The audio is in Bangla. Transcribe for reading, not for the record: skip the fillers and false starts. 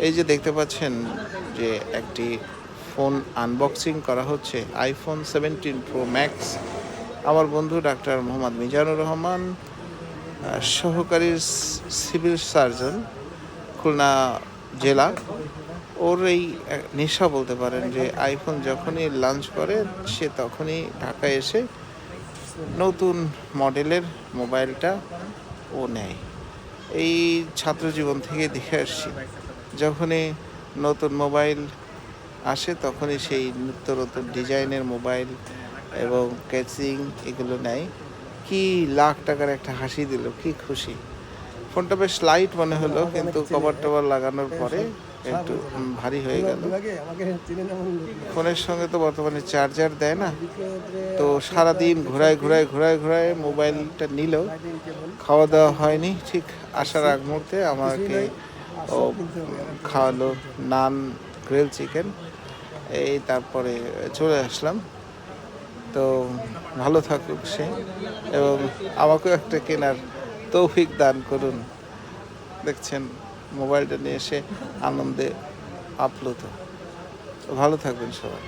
এই যে দেখতে পাচ্ছেন যে একটি ফোন আনবক্সিং করা হচ্ছে, আইফোন 17 প্রো ম্যাক্স। আমার বন্ধু ডাক্তার মোহাম্মদ মিজানুর রহমান, সহকারী সিভিল সার্জন, খুলনা জেলা। ওর এই নেশা বলতে পারেন যে আইফোন যখনই লঞ্চ করে সে তখনই ঢাকায় এসে নতুন মডেলের মোবাইলটা ও নেয়। এই ছাত্র জীবন থেকে দেখে আসছি, যখনই নতুন মোবাইল আসে তখনই সেই নিত্য নতুন ডিজাইনের মোবাইল এবং ক্যাচিং এগুলো নেয়। কি লাখ টাকার একটা হাসি দিল, কি খুশি। ফোনটা বেশ লাইট মনে হলো, কিন্তু কভার টভার লাগানোর পরে একটু ভারী হয়ে গেল। ফোনের সঙ্গে তো বর্তমানে চার্জার দেয় না, তো সারাদিন ঘোরায় মোবাইলটা নিল। খাওয়া দাওয়া হয়নি, ঠিক আসার আগ মুহূর্তে আমাকে ও খাওয়ালো নান, গ্রিল চিকেন। এই তারপরে চলে আসলাম। তো ভালো থাকুক সে, এবং আমাকেও একটা কেনার তৌফিক দান করুন। দেখছেন মোবাইলটা নিয়ে এসে আনন্দে আপ্লুত। ভালো থাকবেন সবাই।